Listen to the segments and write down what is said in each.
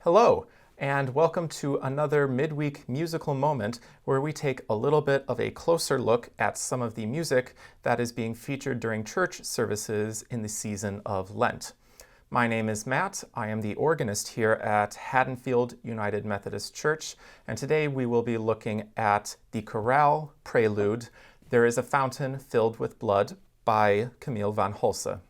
Hello, and welcome to another midweek musical moment where we take a little bit of a closer look at some of the music that is being featured during church services in the season of Lent. My name is Matt. I am the organist here at Haddonfield United Methodist Church, and today we will be looking at the chorale prelude, "There is a Fountain Filled with Blood" by Camil van Hulse.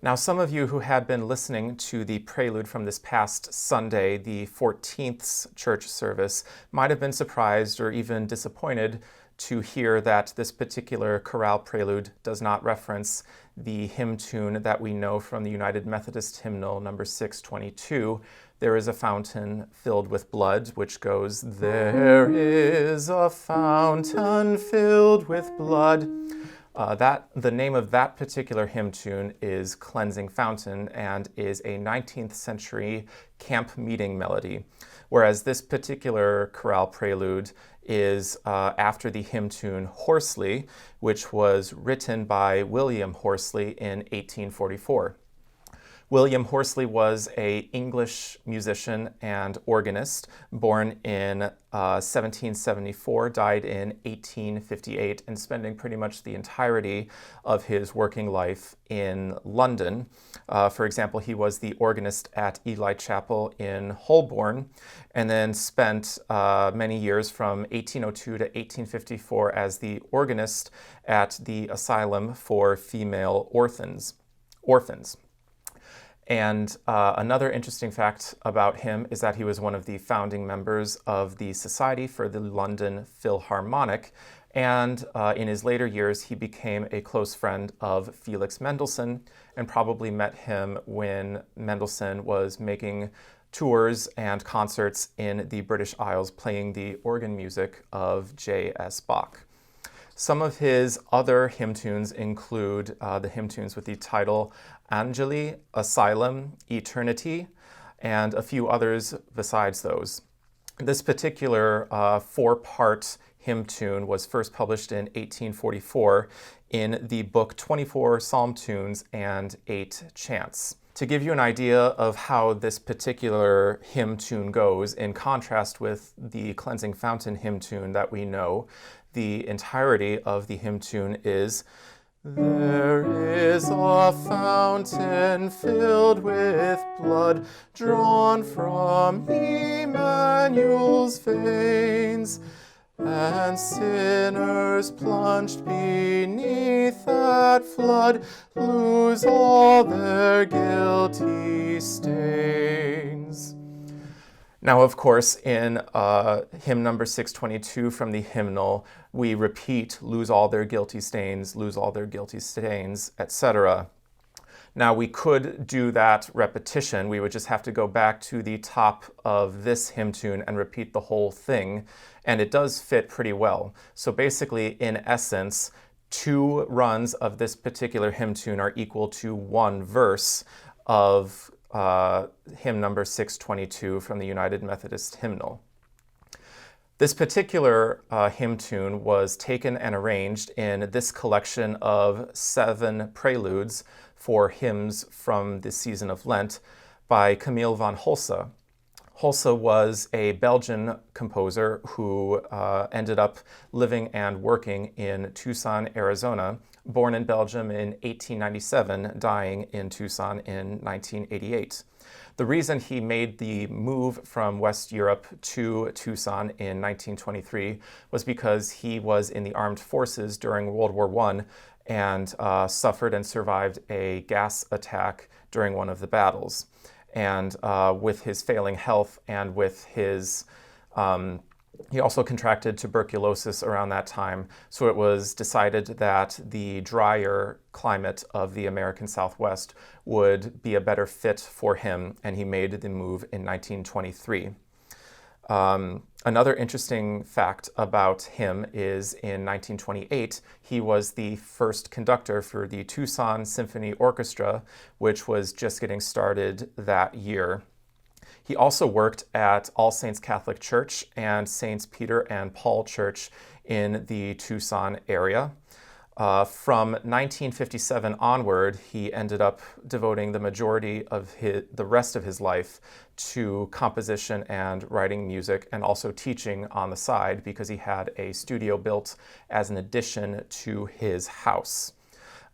Now, some of you who had been listening to the prelude from this past Sunday, the 14th church service, might have been surprised or even disappointed to hear that this particular chorale prelude does not reference the hymn tune that we know from the United Methodist hymnal number 622, "There is a Fountain Filled with Blood," which goes, "There is a fountain filled with blood." The name of that particular hymn tune is "Cleansing Fountain" and is a 19th century camp meeting melody, whereas this particular chorale prelude is after the hymn tune "Horsley," which was written by William Horsley in 1844. William Horsley was an English musician and organist, born in 1774, died in 1858, and spending pretty much the entirety of his working life in London. For example, he was the organist at Ely Chapel in Holborn, and then spent many years from 1802 to 1854 as the organist at the Asylum for Female Orphans. And another interesting fact about him is that he was one of the founding members of the Society for the London Philharmonic, and in his later years he became a close friend of Felix Mendelssohn and probably met him when Mendelssohn was making tours and concerts in the British Isles playing the organ music of J.S. Bach. Some of his other hymn tunes include the hymn tunes with the title "Angeli," "Asylum," "Eternity," and a few others besides those. This particular four-part hymn tune was first published in 1844 in the book 24 Psalm Tunes and 8 Chants. To give you an idea of how this particular hymn tune goes, in contrast with the Cleansing Fountain hymn tune that we know, the entirety of the hymn tune is, "There is a fountain filled with blood, drawn from Emmanuel's veins, and sinners plunged beneath that flood lose all their guilty stains." Now, of course, in hymn number 622 from the hymnal, we repeat "lose all their guilty stains, lose all their guilty stains," etc. Now, we could do that repetition. We would just have to go back to the top of this hymn tune and repeat the whole thing, and it does fit pretty well. So basically, in essence, 2 runs of this particular hymn tune are equal to 1 verse of hymn number 622 from the United Methodist hymnal. This particular hymn tune was taken and arranged in this collection of 7 preludes for hymns from the season of Lent by Camil van Hulse. Hulse was a Belgian composer who ended up living and working in Tucson, Arizona, born in Belgium in 1897, dying in Tucson in 1988. The reason he made the move from West Europe to Tucson in 1923 was because he was in the armed forces during World War I and suffered and survived a gas attack during one of the battles. And with his failing health and with his he also contracted tuberculosis around that time, so it was decided that the drier climate of the American Southwest would be a better fit for him, and he made the move in 1923. Another interesting fact about him is in 1928, he was the first conductor for the Tucson Symphony Orchestra, which was just getting started that year. He also worked at All Saints Catholic Church and Saints Peter and Paul Church in the Tucson area. From 1957 onward, he ended up devoting the majority of the rest of his life to composition and writing music, and also teaching on the side, because he had a studio built as an addition to his house.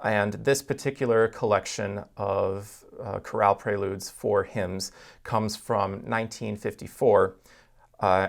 And this particular collection of chorale preludes for hymns comes from 1954,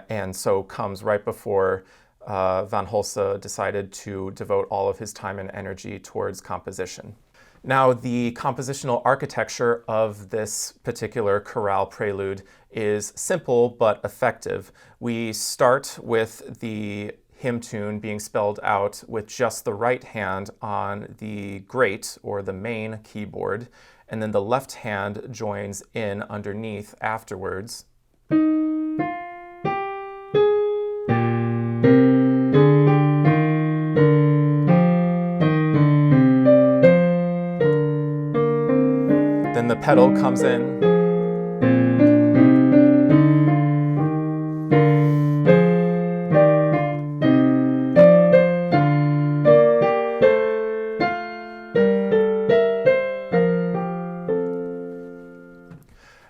and so comes right before Van Hulse decided to devote all of his time and energy towards composition. Now, the compositional architecture of this particular chorale prelude is simple but effective. We start with the hymn tune being spelled out with just the right hand on the grate, or the main keyboard, and then the left hand joins in underneath afterwards. Then the pedal comes in.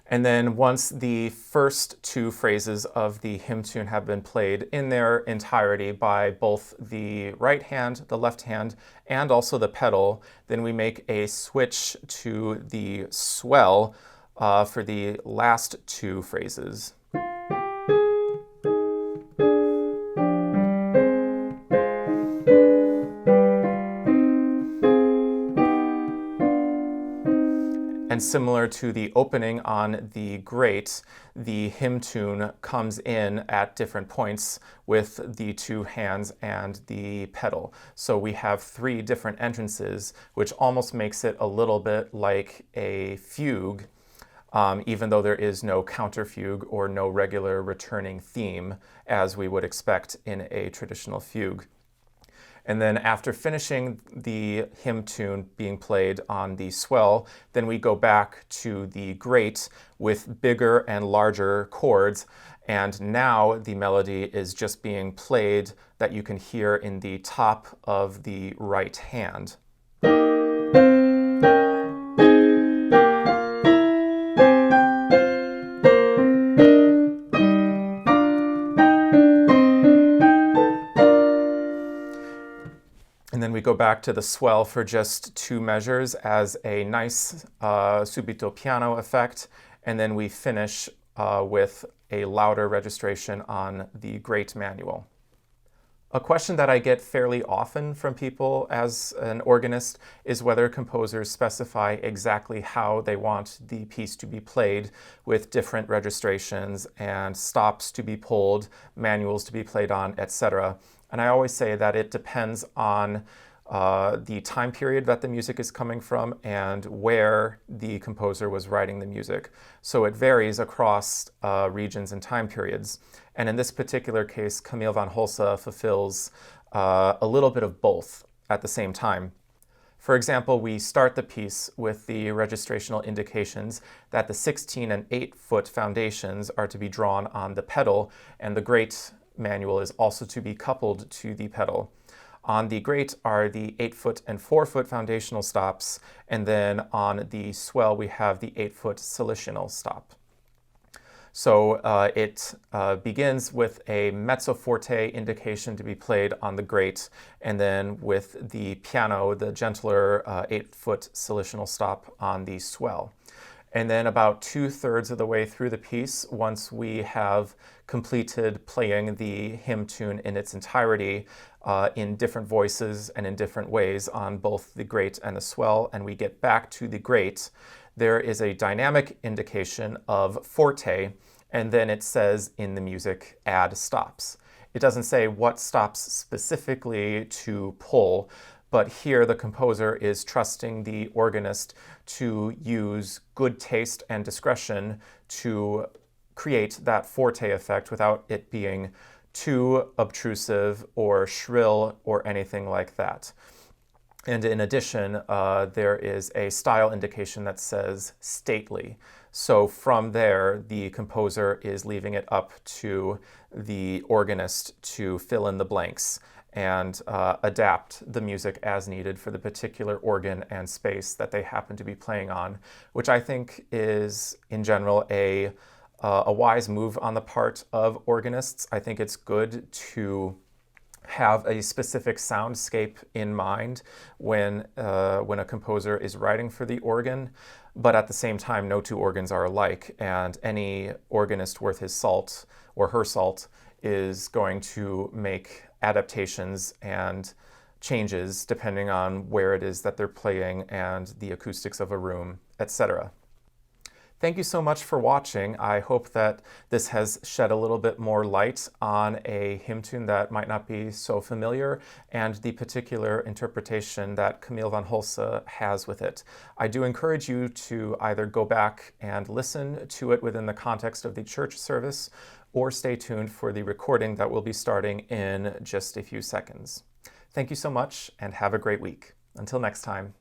And then once the first two phrases of the hymn tune have been played in their entirety by both the right hand, the left hand, and also the pedal, then we make a switch to the swell for the last two phrases. And similar to the opening on the grate, the hymn tune comes in at different points with the two hands and the pedal. So we have three different entrances, which almost makes it a little bit like a fugue, even though there is no counter fugue or no regular returning theme, as we would expect in a traditional fugue. And then after finishing the hymn tune being played on the swell, then we go back to the grate with bigger and larger chords. And now the melody is just being played that you can hear in the top of the right hand. And then we go back to the swell for just two measures as a nice subito piano effect. And then we finish with a louder registration on the grate manual. A question that I get fairly often from people as an organist is whether composers specify exactly how they want the piece to be played, with different registrations and stops to be pulled, manuals to be played on, etc. And I always say that it depends on the time period that the music is coming from and where the composer was writing the music. So it varies across regions and time periods. And in this particular case, Camil van Hulse fulfills a little bit of both at the same time. For example, we start the piece with the registrational indications that the 16 and 8-foot foundations are to be drawn on the pedal, and the grate manual is also to be coupled to the pedal. On the grate are the 8-foot and 4-foot foundational stops, and then on the swell we have the 8-foot solutional stop. So it begins with a mezzo forte indication to be played on the grate, and then with the piano, the gentler 8-foot solutional stop on the swell. And then about 2/3 of the way through the piece, once we have completed playing the hymn tune in its entirety in different voices and in different ways on both the grate and the swell, and we get back to the grate, there is a dynamic indication of forte, and then it says in the music, add stops. It doesn't say what stops specifically to pull, but here the composer is trusting the organist to use good taste and discretion to create that forte effect without it being too obtrusive or shrill or anything like that. And in addition, there is a style indication that says stately. So from there, the composer is leaving it up to the organist to fill in the blanks. and adapt the music as needed for the particular organ and space that they happen to be playing on, which I think is, in general, a wise move on the part of organists. I think it's good to have a specific soundscape in mind when a composer is writing for the organ, but at the same time, no two organs are alike, and any organist worth his salt or her salt is going to make adaptations and changes depending on where it is that they're playing and the acoustics of a room, etc. Thank you so much for watching. I hope that this has shed a little bit more light on a hymn tune that might not be so familiar and the particular interpretation that Camil van Hulse has with it. I do encourage you to either go back and listen to it within the context of the church service or stay tuned for the recording that will be starting in just a few seconds. Thank you so much and have a great week. Until next time.